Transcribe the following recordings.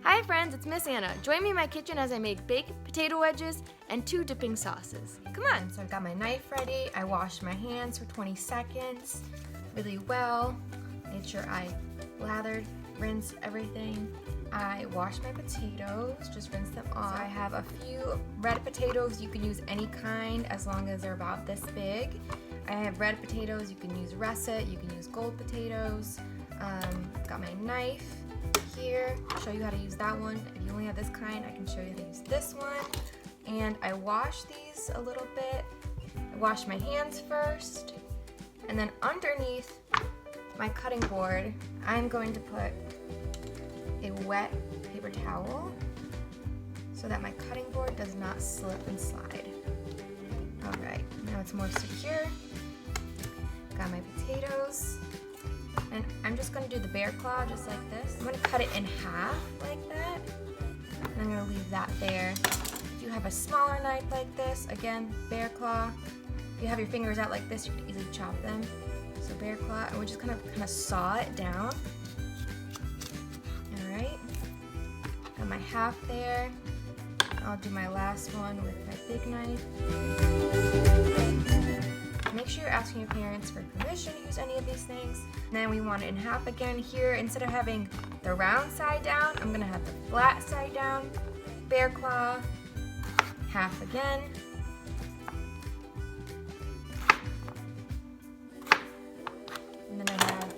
Hi friends, it's Miss Anna. Join me in my kitchen as I make baked potato wedges and 2 dipping sauces. Come on. So I've got my knife ready. I washed my hands for 20 seconds really well. Made sure I lathered, rinsed everything. I washed my potatoes, just rinse them off. So I have a few red potatoes. You can use any kind as long as they're about this big. I have red potatoes. You can use russet. You can use gold potatoes. Got my knife here. I'll show you how to use that one. If you only have this kind, I can show you how to use this one. And I washed these a little bit. I washed my hands first. And then underneath my cutting board, I'm going to put a wet paper towel so that my cutting board does not slip and slide. All right, now it's more secure. Got my potatoes. And I'm just gonna do the bear claw just like this. I'm gonna cut it in half like that. And I'm gonna leave that there. If you have a smaller knife like this, again, bear claw. If you have your fingers out like this, you can easily chop them. So bear claw, and we're just gonna kind of saw it down. All right, got my half there. I'll do my last one with my big knife. Make sure you're asking your parents for permission to use any of these things. And then we want it in half again here. Instead of having the round side down, I'm gonna have the flat side down. Bear claw, half again. And then I have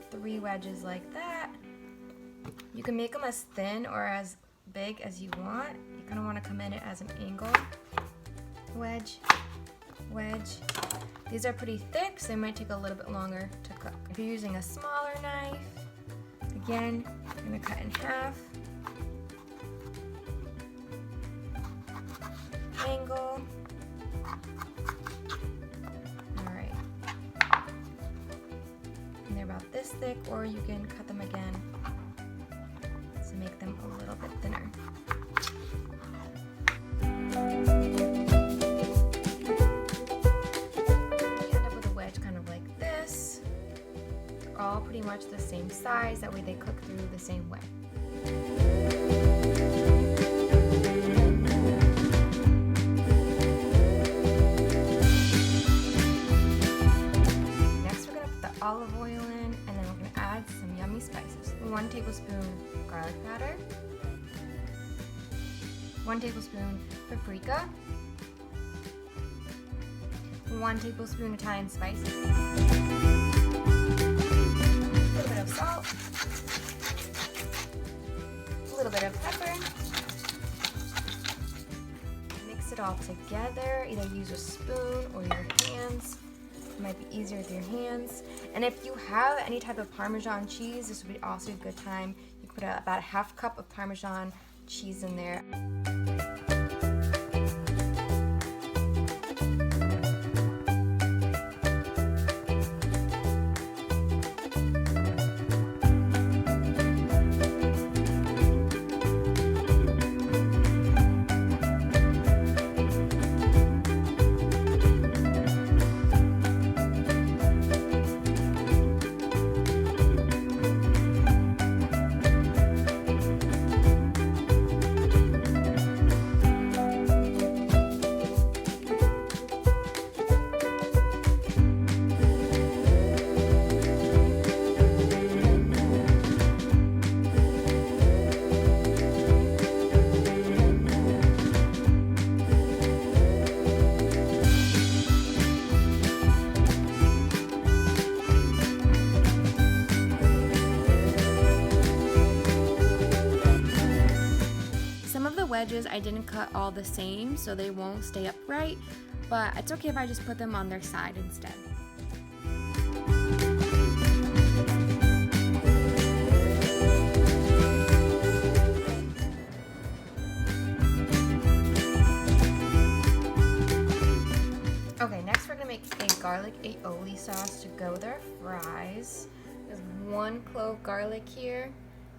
3 wedges like that. You can make them as thin or as big as you want. You kind of want to come in it as an angle. Wedge, wedge. These are pretty thick, so they might take a little bit longer to cook. If you're using a smaller knife, again, I'm gonna cut in half. Angle. All right. And they're about this thick, or you can cut them again to make them a little bit thinner. All pretty much the same size, that way they cook through the same way. Next we're going to put the olive oil in, and then we're going to add some yummy spices. 1 tablespoon garlic powder, 1 tablespoon paprika, 1 tablespoon Italian spices, salt, a little bit of pepper. Mix it all together. Either use a spoon or your hands. It might be easier with your hands. And if you have any type of Parmesan cheese, this would be also a good time. You put about a half cup of Parmesan cheese in there. Wedges I didn't cut all the same, so they won't stay upright, but it's okay if I just put them on their side instead. Okay, next we're gonna make a garlic aioli sauce to go with our fries. There's 1 clove garlic here.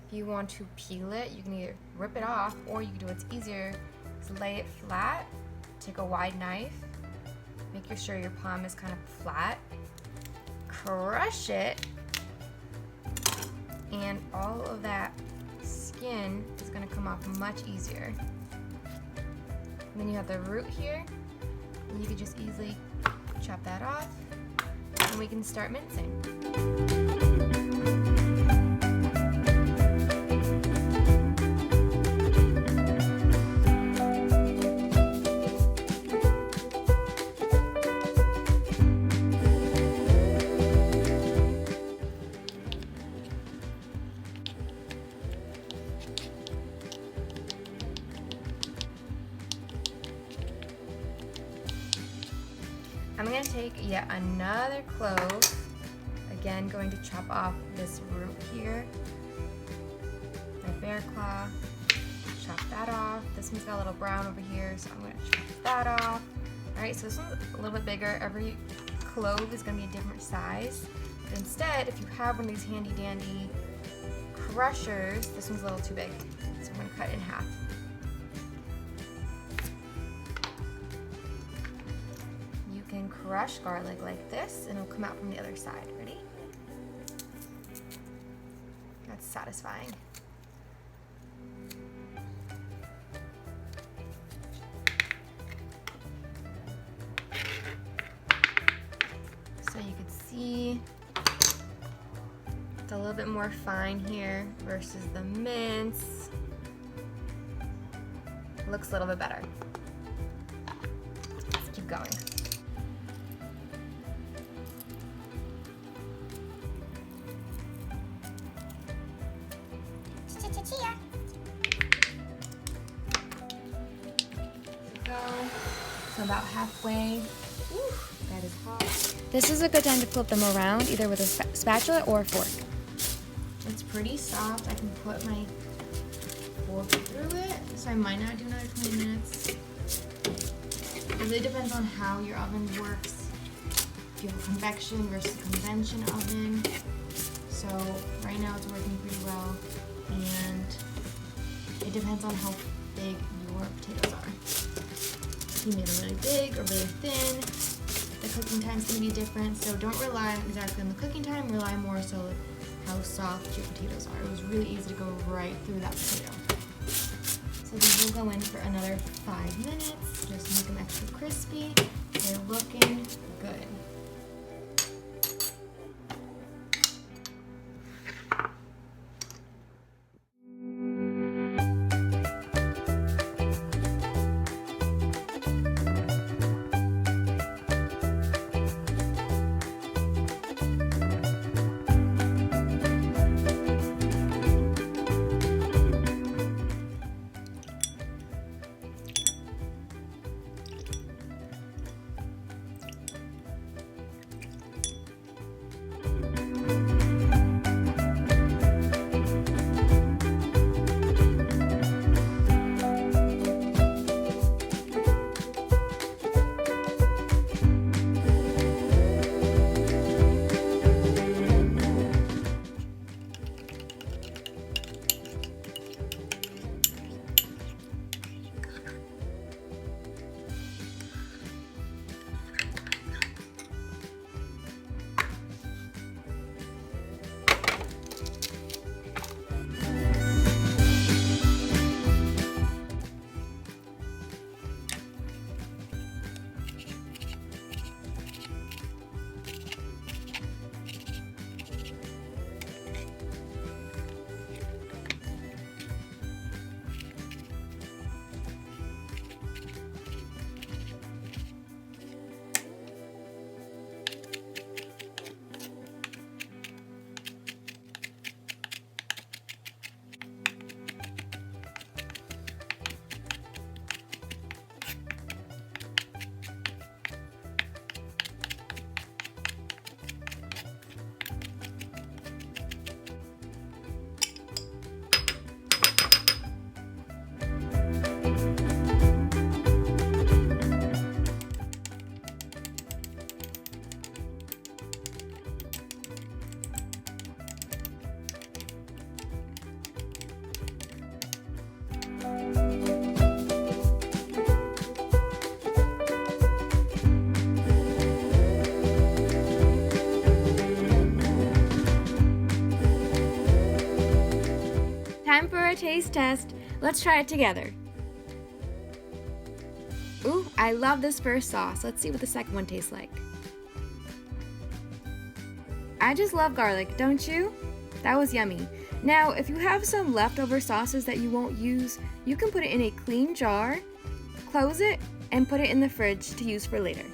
If you want to peel it, you can either rip it off, or you can do what's easier is lay it flat, take a wide knife, make sure your palm is kind of flat, crush it, and all of that skin skin is gonna come off much easier. And then you have the root here, and you can just easily chop that off, and we can start mincing. I'm gonna take yet another clove. Again, going to chop off this root here. My bear claw, chop that off. This one's got a little brown over here, so I'm gonna chop that off. All right, so this one's a little bit bigger. Every clove is gonna be a different size. But instead, if you have one of these handy dandy crushers, this one's a little too big. So I'm gonna cut it in half. You can crush garlic like this and it'll come out from the other side. Ready? That's satisfying. So you can see it's a little bit more fine here versus the mince. Looks a little bit better. Let's keep going. So about halfway. Whew, that is hot. This is a good time to flip them around, either with a spatula or a fork. It's pretty soft. I can put my fork through it, so I might not do another 20 minutes. It really depends on how your oven works. If you have a convection versus a convention oven. So right now it's working pretty well, and it depends on how big your potatoes are. If you made them really big or really thin, the cooking time is going to be different. So don't rely exactly on the cooking time, rely more so how soft your potatoes are. It was really easy to go right through that potato. So these will go in for another 5 minutes, just to make them extra crispy. They're looking good. taste test. Let's try it together. Ooh, I love this first sauce. Let's see what the second one tastes like. I just love garlic, don't you? That was yummy. Now, if you have some leftover sauces that you won't use, you can put it in a clean jar, close it, and put it in the fridge to use for later.